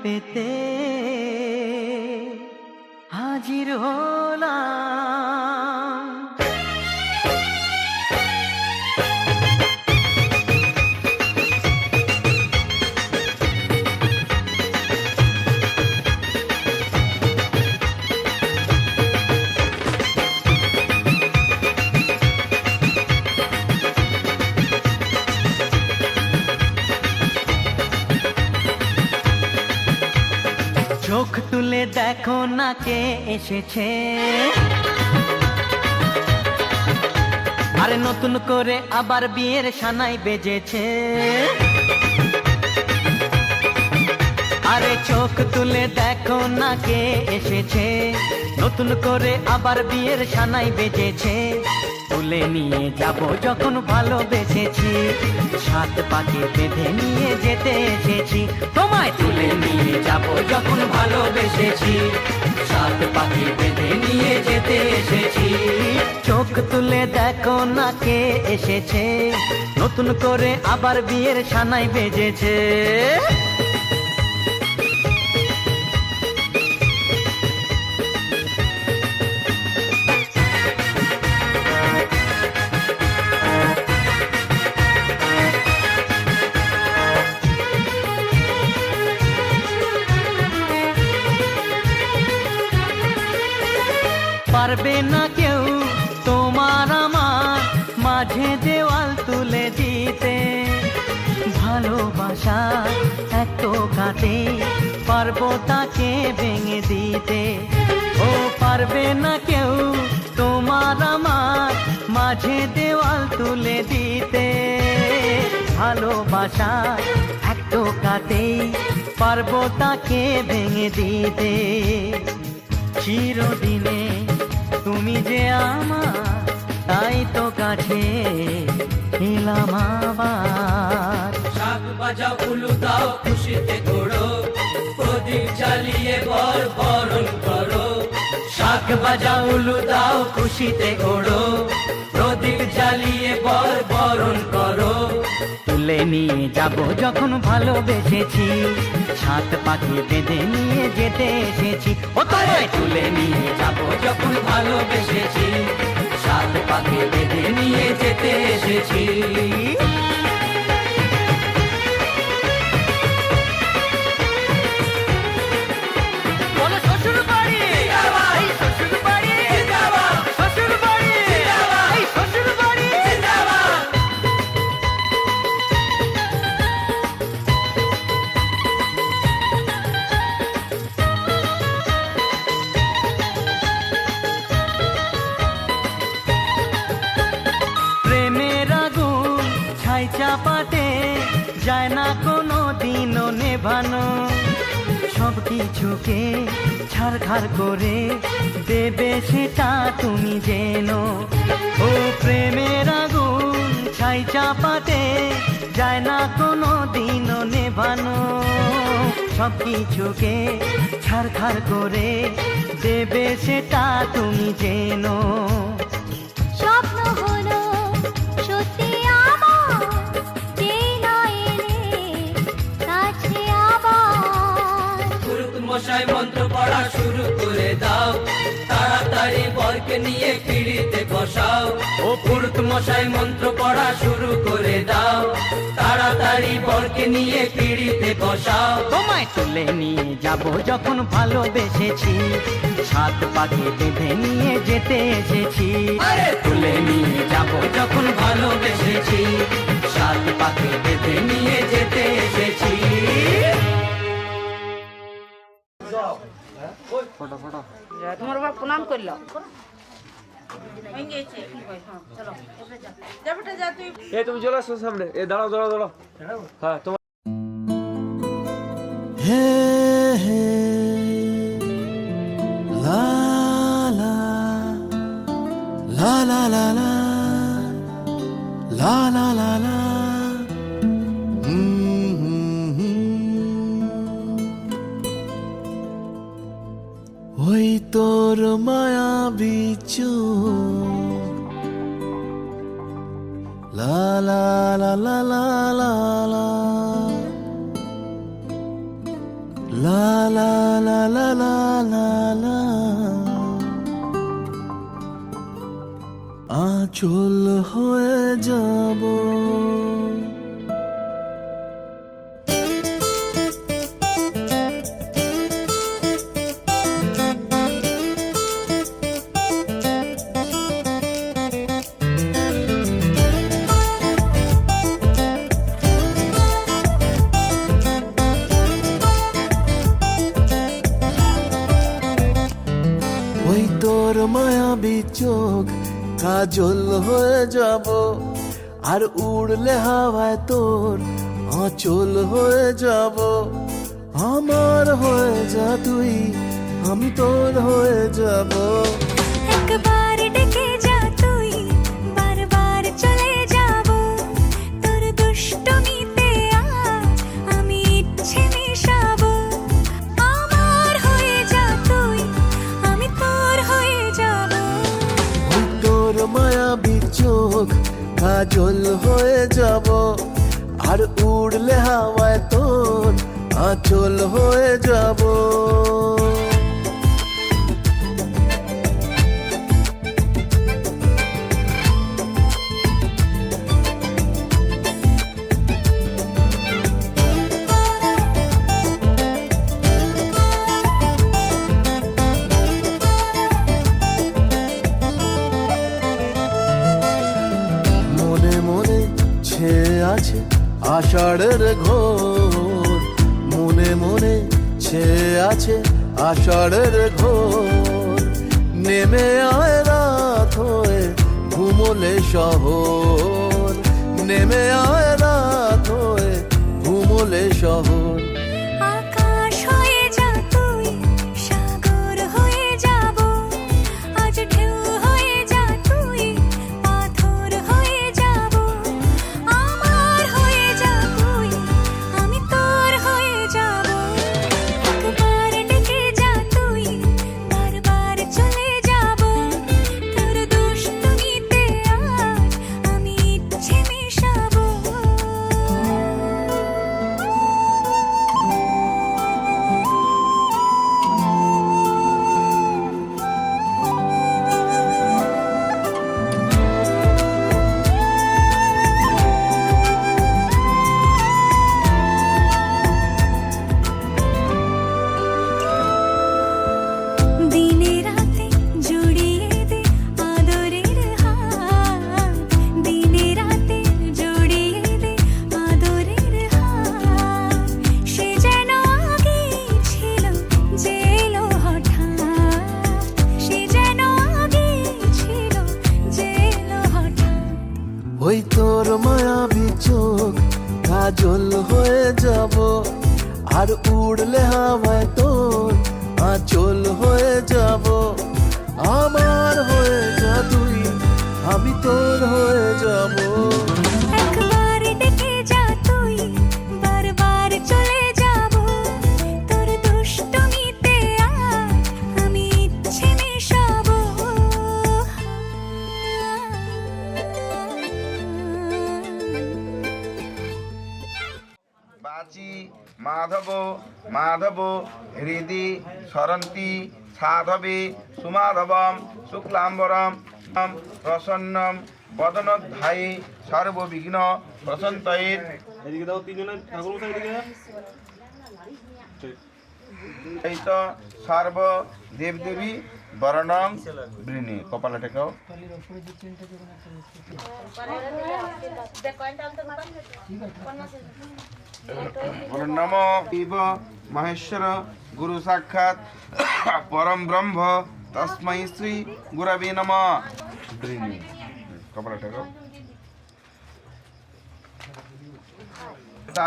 পেতে হাজির হলাম। চোখ তুলে দেখো না কে এসেছে, আরে নতুন করে আবার বিয়ের সানাই বেজেছে। আরে চোখ তুলে দেখো না কে এসেছে, নতুন করে আবার বিয়ের সানাই বেজেছে। তুলে নিয়ে যাব যখন ভালোবেসেছি, সাত পাকে বেঁধে নিয়ে যেতে এসেছি। তোমায় তুলে নিয়ে যাব যখন ভালোবেসেছি, সাত পাকে বেঁধে নিয়ে যেতে এসেছি। চোখ তুলে দেখো না কে এসেছে, নতুন করে আবার বিয়ের সানাই বেজেছে। পারবে না কেউ তোমার আমার মাঝে দেওয়াল তুলে দিতে, ভালোবাসা এত কাটে পারবো তাকে ভেঙে দিতে। ও পারবে না কেউ তোমার আমার মাঝে দেওয়াল তুলে দিতে, ভালোবাসা এত কাটে পারবো তাকে ভেঙে দিতে। চিরদিনে তুমি যে আমার, তাই তো কাছে এলাম আবার। শাক বাজাও উলু দাও খুশিতে ঘোড়ো, প্রদীপ জ্বালিয়ে বর বরণ করো। শাক বাজাও উলু দাও খুশিতে ঘোড়ো, প্রদীপ জ্বালিয়ে বর বরণ করো। তুলে নিয়ে যাব যখন ভালোবেসেছি, সাত পাখি বেঁধে নিয়ে যেতে এসেছি। ও তোমায় তুলে নিয়ে যাব যখন ভালোবেসেছি, সাত পাখি বেঁধে নিয়ে যেতে এসেছি। চাপাতে যায় না কোনো দিনও নেভানো, সব কিছুকে ছাড়খাড় করে দেবে সেটা তুমি জেনো। ও প্রেমের আগুন ছাই চাপাতে যায় না কোনো দিনও নেভানো, সব কিছুকে ছাড়খাড় করে দেবে সেটা তুমি জেনো। স্বপ্ন হলো সত্যি আমার, যেই না এলে কাছে আবার। পুরুত মশাই মন্ত্র পড়া শুরু করে দাও, তাড়াতাড়ি বরকে নিয়ে পিড়িতে বসাও। ও পুরুত মশাই মন্ত্র পড়া শুরু করে দাও, তাড়াতাড়ি বরকে নিয়ে পিড়িতে বসাও। তোমায় তুলে নিয়ে যাব যখন ভালোবেসেছি, সাত পাখি বেঁধে নিয়ে যেতে এসেছি। আরে তুলে নিয়ে যাব যখন ভালোবেসেছি, সাত পাখি বেঁধে নিয়ে যেতে এসেছি। তোমার বাবা প্রণাম করল। এ তুমি চলে আসো সামনে, এ দাঁড়াও দাঁড়াও দাঁড়াও। হ্যাঁ তোমার হে হে লা লা লা লা লা লা লা লা লা লা ওই তোর মায়া বিচু লা লা লা লা লা লা লা লা লা লা লা লা লা লা আঁচল হয়ে যাব ওই তোর মায়াবী চোখ কাজল হয়ে যাব আর উড়লে হাওয়ায় তোর আঁচল হয়ে যাব আমার হয়ে যা তুই আমি তোর হয়ে যাব একবার ডেকে যা তুই বারবার চলে যাব তোর দুষ্টমিতে আজ আমি ইচ্ছে মিশাবো আমার হয়ে যা তুই আমি তোর হয়ে যাব ওই তোর মায়াবী চোখ কাজল হয়ে যাব আর উড়লে হাওয়ায় তোর আঁচল হয়ে যাব মনে মনে ছেয়ে আছে আষাঢ়ের ঘোর মনে মনে ছেয়ে আছে আষাঢ়ের ঘোর নেমে আয় রাত হয়ে ঘুমলে শহর নেমে আয় রাত হয়ে ঘুমলে শহর আকাশ হয়ে যা তুই সাগর হয়ে যাব আজ ঢেউ হয়ে যা তুই পাথর হয়ে যাব আমার হয়ে যা তুই আমি তোর হয়ে যাব একবার ডেকে যা তুই বারবার চলে যাব তোর দুষ্টমিতে আজ আমি ইচ্ছে মিশাবো দিনে রাতে জড়িয়ে দে আদরের হাত দিনে রাতে জড়িয়ে দে আদরের হাত সে যেন আগে ছিল যে এলো হঠাৎ সে যেন আগে ছিল যে এলো হঠাৎ ওই তোর মায়াবী চোখ কাজল হয়ে যাব আর উড়লে হাওয়ায় তোর আঁচল হয়ে যাব আমার হয়ে যা তুই আমি তোর হয়ে যাব একবার ডেকে যা তুই বারবার চলে যাব তোর দুষ্টমিতে আজ আমি ইচ্ছে মিশাবো বাচি মাধব মাধব হৃদি সরন্তি সাধবে সুমাধবম শুক্লাম্বরম প্রসন্নম বদনধ্যায়ী সর্ববিঘ্ন প্রসন্তয়েৎ এদিকে দাও তিনজনের ঠাকুর মশাই এদিকে এইত সর্ব দেবদেবী বরণং বৃণী কপালে টেকাও নম শিব মহেশ্বর গুরু সাক্ষাৎ পরম ব্রহ্ম তস্मै শ্রী গুরবে নমঃ বৃণী কপালে টেকাও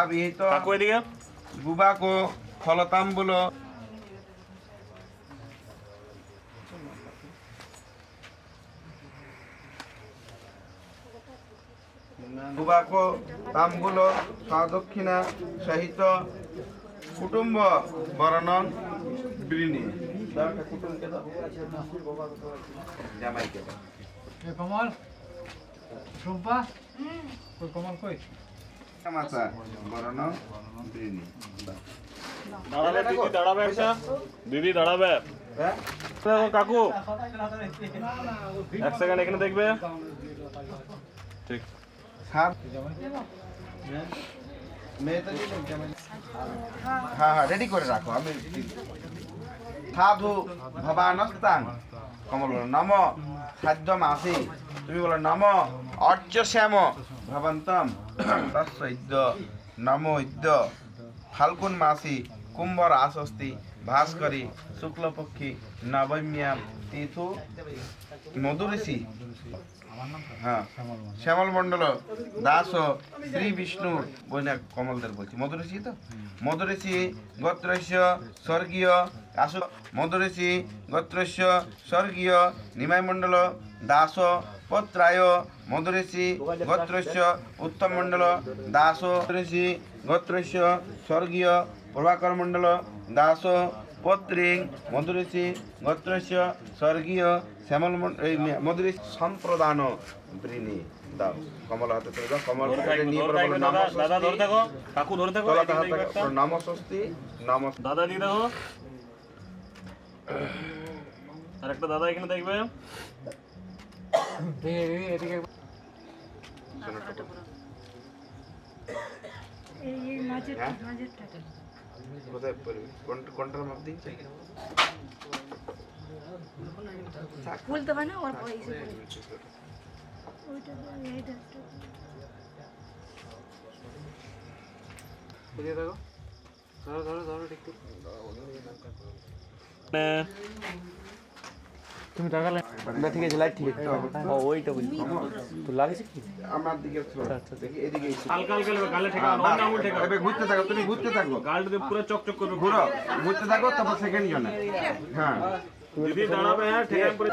বিহিত কাকু এদিকে বুবাকো ফলতাম্বুল বুবাকো তাম্বুল সদক্ষিণা সহিত কুটুম্ব বরণং বৃণী কুটুম্বকে দাও জামাইকে দাও কমল রূপা কই কমল কই মাতা বরণং বৃণী দাও দাঁড়াবে দিদি, দাঁড়াবে একটা দিদি, দাঁড়াবে। হ্যাঁ দেখো কাকু, এক সেকেন্ড এখানে দেখবে। ঠিক। হ্যাঁ হ্যাঁ রেডি করে রাখো। আমি সাধু ভবানস্তাং, কমল বলো নম খাদ্য মাসি, তুমি বলো নম অর্য শ্যাম ভবন্তম তৎসৈদ্য নম ইদ্য ফাল্গুন মাসি কুম্ভর আসস্তি ভাস্করী শুক্লপক্ষী নবম্যাম তিথু মধুঋষি। হ্যাঁ শ্যামল মণ্ডল দাস শ্রী বিষ্ণুর বইনা কমলদের বলছি। মধুঋষি তো মধুঋষি গোত্রস্য স্বর্গীয় আসু মধুঋষি গোত্রস্য স্বর্গীয় নিমাই মণ্ডল দাস পত্রায় মধুঋষি গোত্রস্য উত্তম মণ্ডল দাস ঋষি গোত্রস্য স্বর্গীয় প্রভাকর মণ্ডল দাস পত্রিং মধুঋষি গোত্রস্য স্বর্গীয় শ্যামল মধুঋষি সম্প্রদান বৃণী দাও। কমল হাতে তুলে দাও। কমল হাতে নিয়ে বলো নম দাদা ধরে থাকো, কাকু ধরে থাকো। নম স্বস্তি নম। দাদা দিয়ে দেখো, আর একটা দাদা এখানে দেখবে। কোথায় পড়বি? কোনটার মাপ দিচ্ছে? বলতে হয় না ওর পয়সা তুমি টাকা না, ঠিক আছে, লাইট ঠিক আছে। ও ওইটা বুঝি তো লাগছে কি আমার দিকে দেখি, এদিকে এসো। হালকা হালকা লাগবে, গালে ঠেকাও, অন্য আঙুল ঠেকাও। এবার ঘুরতে থাকো, তুমি ঘুরতে থাকো, গালটাতে পুরো চকচক করবে। ঘুরো ঘুরতে থাকো, তারপর সেকেন্ড জনে। হ্যাঁ দিদি দাঁড়াবে, হ্যাঁ ঠেকান করে।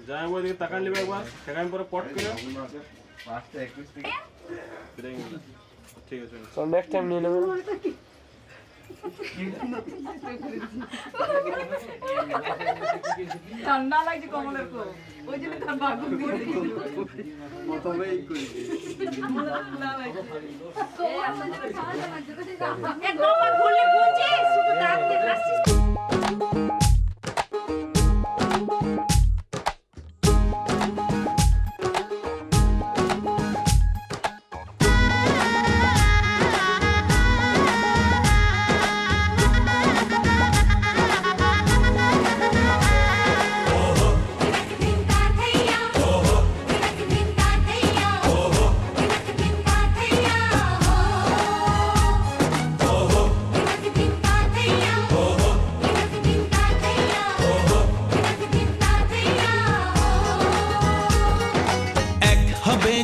যাই ওইদিকে তাকান নিবে একবার, ঠেকান পরে পট করে। 5:21 থেকে ঠিক আছে, তো নেক্সট টাইম নিয়ে নেবেন। ঠান্ডা লাগছে কমলের তো, ওই জন্য তার ভাগ্য প্রথমেই করি। একবার ঘুরলে বুঝছিস শুধু দাঁত দিয়ে হাসছিস।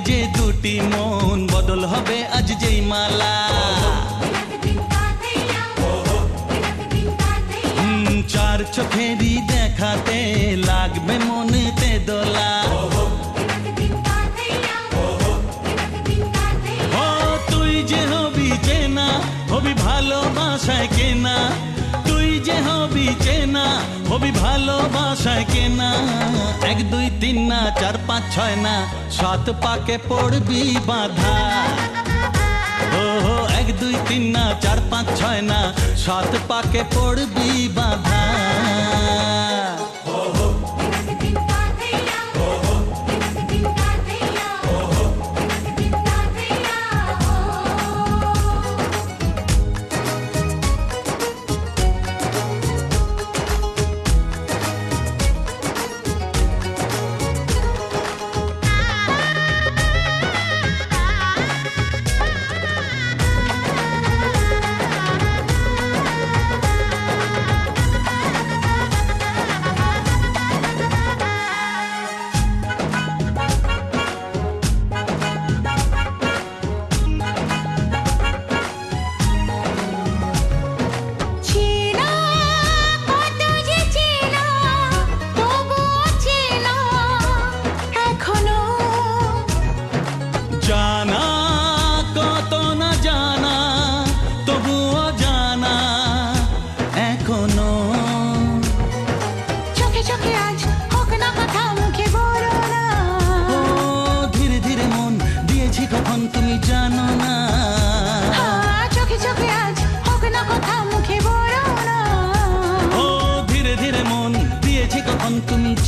যে দুটি মন বদল হবে আজ যেই মালা, চার চোখেরই দেখাতে লাগবে মনেতে দোলা। ও তুই যে হবি চেনা, হবি ভালোবাসায় কেনা, তুই যে হবি চেনা, হবি ভালোবাসায় কেনা। 1 2 3 না 4 5 6 না 7 পাকে পড়বি বাঁধা। ও 1 2 3 না 4 5 6 না 7 পাকে পড়বি বাঁধা।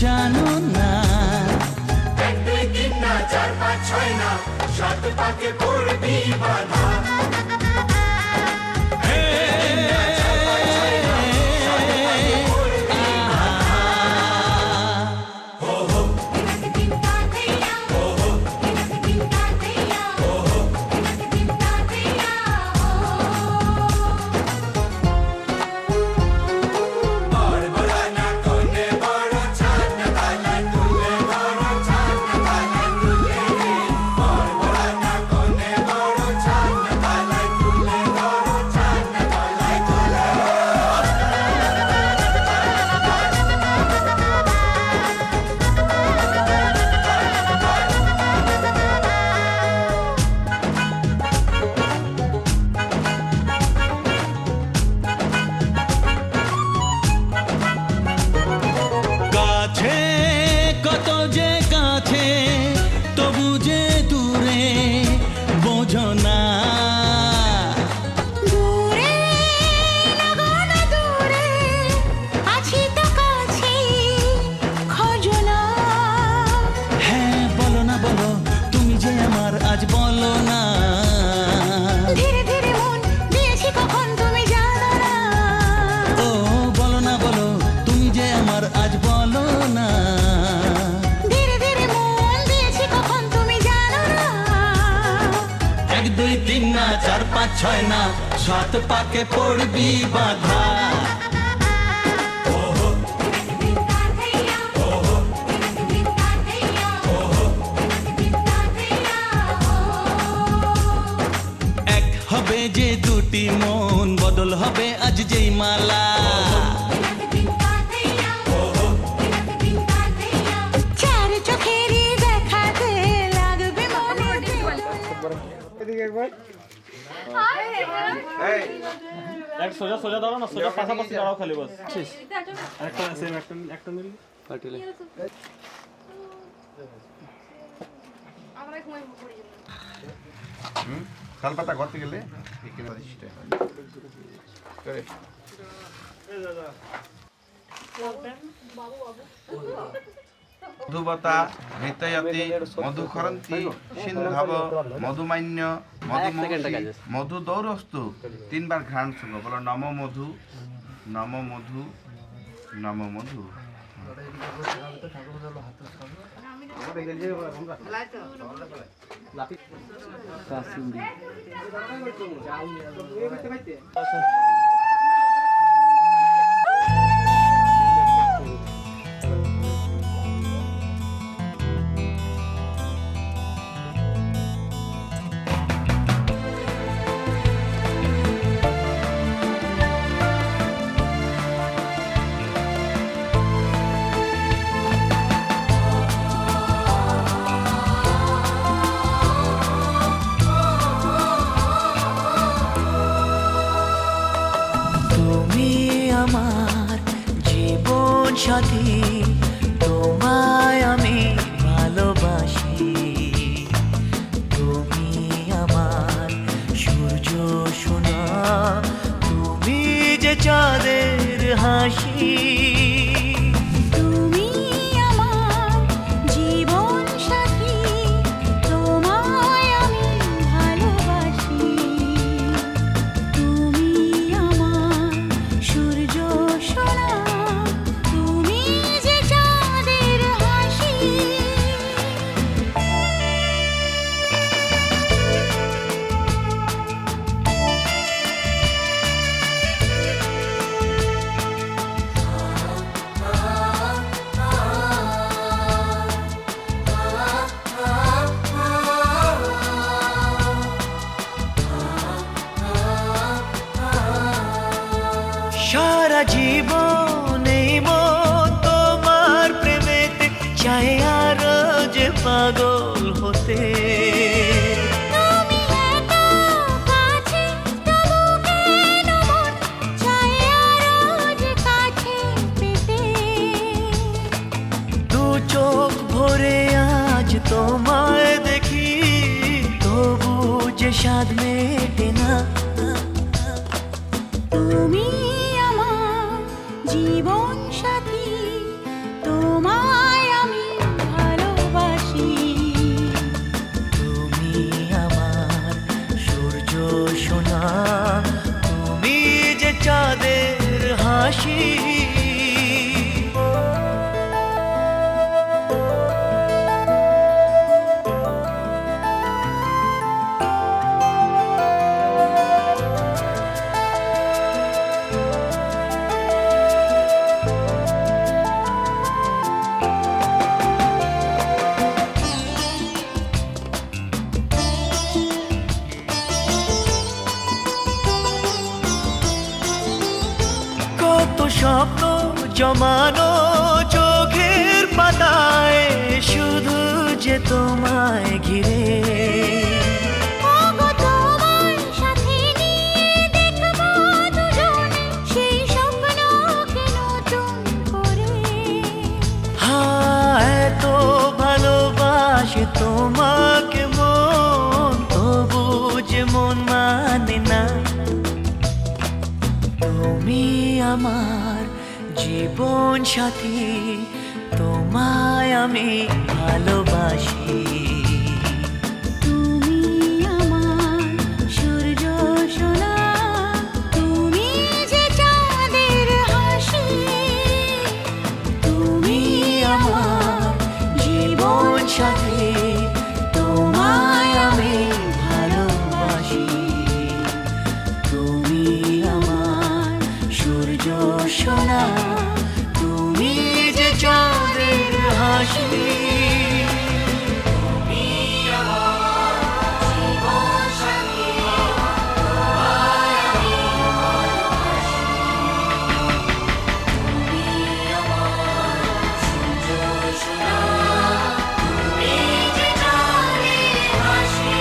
জানো না। কাছে কত যে কাছে, তবু যে দূরে বোঝো না। দূরে লাগানো দূরে আছি তো কাছে খোঁজো না। হ্যাঁ বলো না বলো, তুমি যে আমার আজ বলো না। ধীরে ধীরে মন দিয়েছি কখন তুমি জানো না। ও বলো না বলো, তুমি যে আমার আজ বলো না। ধীরে ধীরে মন দিয়েছি কখন তুমি জানো না। 1 2 3 না 4 5 6 না 7 পাকে পড়বি বাধা। এক হবে যে দুটি মন, বদল হবে আজ যেই মালা। চার চোখেরই দেখাতে লাগবে মনে। এই এক সোজা সোজা দাঁড়াও না, সোজা পাশাপাশি দাঁড়াও খালি বাস। একটা সেম একটা মিল পার্টিলে। শালপাতা করতে গেলে এখানে দিসটা করে মধুবতা ভিতয়তি মধুখরন্তি সিন্ধব মধুমান্য মধুমক্ষী মধু দৌরস্তু 3 বার ঘ্রাণ সঙ্গ বলো নম মধু নম মধু নম মধু। তুমি আমার জীবন সাথী, তোমায় আমি ভালোবাসি। তুমি আমার সূর্য সোনা, তুমি যে চাঁদের হাসি। তুমি আমার জীবন সাথী, তোমায় আমি ভালোবাসি। তুমি আমার সূর্য সোনা, তুমি যে চাঁদের হাসি। সারা জীবন এই মন তোমার প্রেমেতে চাই আরো যে পাগল হতে। তুমি এত কাছে, তবু কেন মন চায় আরো যে কাছে পেতে। দু চোখ ভরে আজ তোমায় দেখি, তবু যে স্বাদ মেটে না। তুমি আমার জীবন সাথী, তোমায় জমানো চোখের পাতায় শুধু যে তোমায় ঘিরে ওগো তোমার সাথে নিয়ে দেখবো দুজনে সেই স্বপ্নকে নতুন করে। এত ভালোবাসে তোমাকে মন, তবু যে মন মানে না। তুমি আমার জীবন সাথী, তোমায় আমি ভালোবাসি। তুমি আমার সূর্য সোনা, তুমি যে চাঁদের হাসি। তুমি আমার জীবন সাথী, তোমায় আমি ভালোবাসি। তুমি আমার সূর্য সোনা, তুমি যে চাঁদের হাসি। তুমি আমার জীবন সাথী, তোমায় আমি ভালোবাসি। তুমি আমার সূর্য সোনা, তুমি যে চাঁদের হাসি।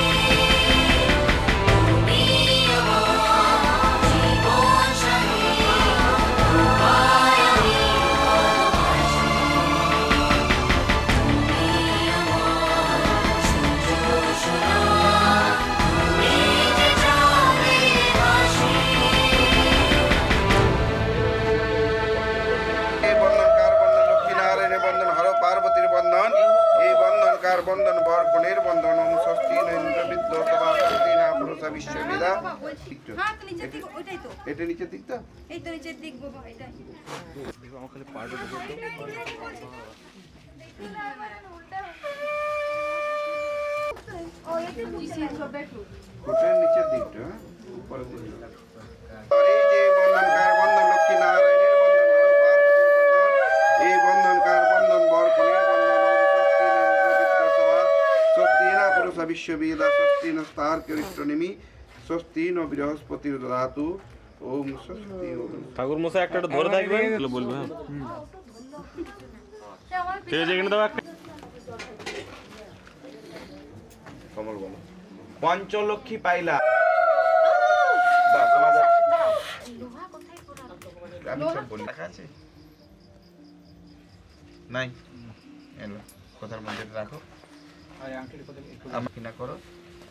তুমি আমার জীবন সাথী, তোমায় আমি ভালোবাসি। তুমি আমার সূর্য সোনা, তুমি যে চাঁদের হাসি। এই বন্ধন কার বন্ধন? লক্ষ্মী নারায়ণের বন্ধন, হর পার্বতীর বন্ধন। এই বন্ধন কার বন্ধন? বর কনের বন্ধন। ওম স্বস্তি ন ইন্দ্রবিদ্য সভা স্বস্তি না পুরুষা বিশ্ববেদা। হ্যাঁ, তো নিচের দিকে ওইটাই তো। এটা নিচের দিকটা এই তো নিচের দিক বাবা, এটাই। ও, এতে বুঝছি, সব একটু। কোটের নিচের দিকটা, হ্যাঁ? উপরের দিকটা। আর এই যে বন্ধন কার বন্ধন? লক্ষ্মী নারায়ণের বন্ধন, হর পার্বতীর বন্ধন। এই বন্ধন কার বন্ধন? বর কনের বন্ধন। ওম স্বস্তি ন ইন্দ্রবিদ্য সভা স্বস্তি না পুরুষা বিশ্ববেদা স্বস্তি নস্তার করিষ্টনেমি স্বস্তি ন বৃহস্পতির দদাতু। ওম স্বস্তি। ওম ঠাকুর মশাই একটা ধরে থাকবেন, বলবে। হ্যাঁ ঠিক আছে, এখানে দাও একটা। কমল বলো। পঞ্চলক্ষ্মী পাইলা। দাও, তোমাদের আমি সব বলি। দেখা আছে? নাই? এলো। কথার মধ্যে রাখো। আমার কিনা করো।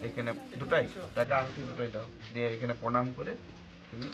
এখানে দুটাই টাকা আংটি দুটাই দাও, দিয়ে এখানে প্রণাম করে তুমি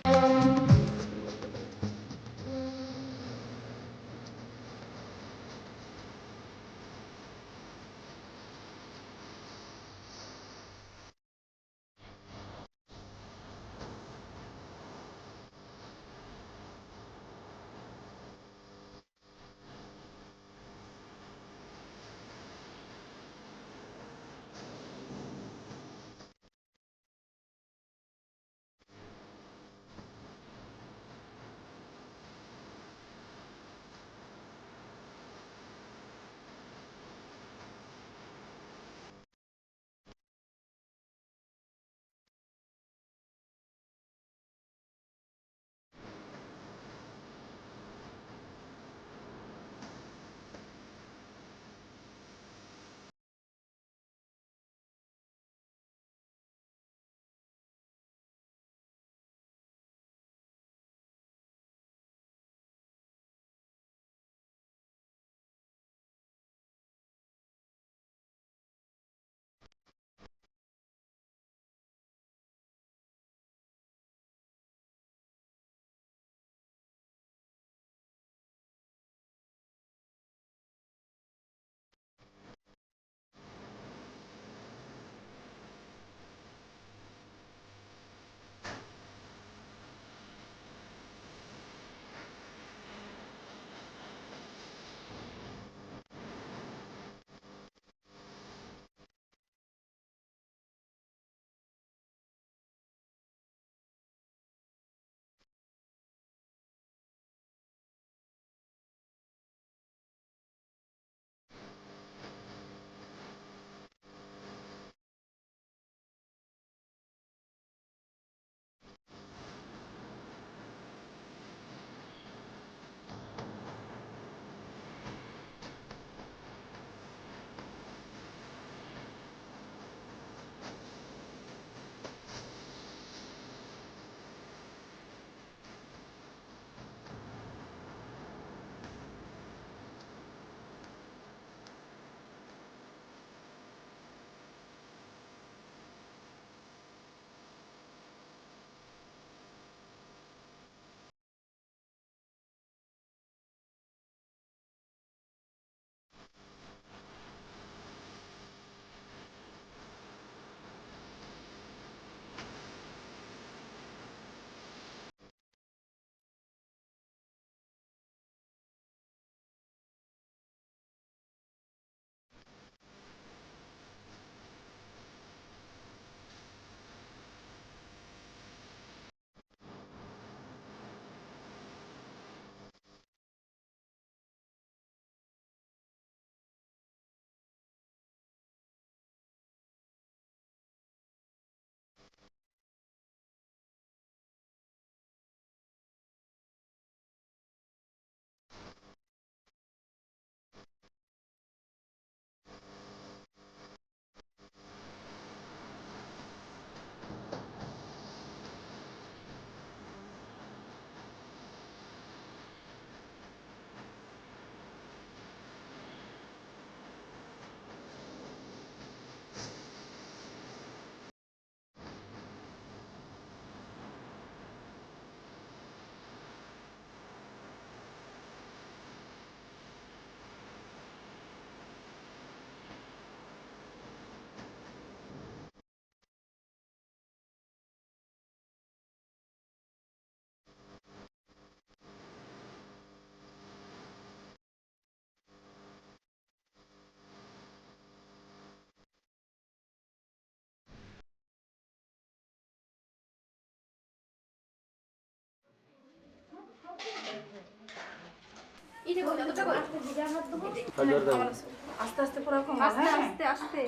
আস্তে আস্তে পুরো কম আস্তে আস্তে আস্তে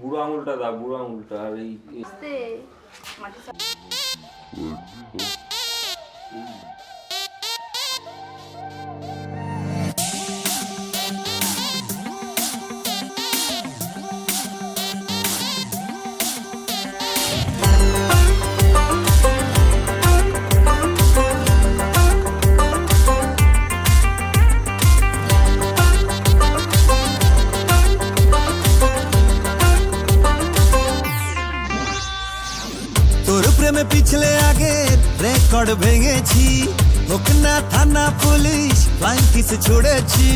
বুড়ো আঙুলটা দা, বুড়ো আঙুলটা আর এই আস্তে মাটি তোর প্রেমে পিছলে আগে রেকর্ড ভেঙেছি, হোক না থানা পুলিশ ফ্লাইং কিস ছুড়েছি।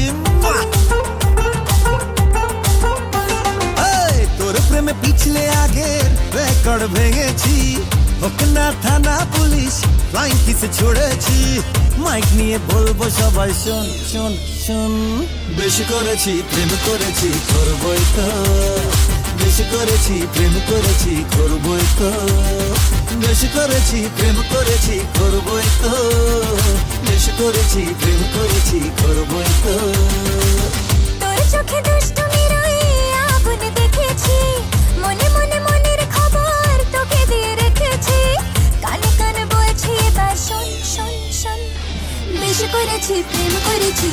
এই, তোর প্রেমে পিছলে আগে রেকর্ড ভেঙেছি, হোক না থানা পুলিশ ফ্লাইং কিস ছুড়েছি। মাইক নিয়ে বলবো সবাই শোন শোন শোন, বেশি করেছি প্রেম করেছি করবই তো, বেশি করেছি প্রেম করেছি করবই তো, বেশি করেছি প্রেম করেছি করবই তো, বেশি করেছি প্রেম করেছি করবই তো। তোর চোখে দুষ্টুমি রয়ে আগুন দেখেছি, মনে মনে মনের খবর তোকে দিয়ে রেখেছি। কানে কানে বলছি এবার শোন শোন শোন, বেশি করেছি প্রেম করেছি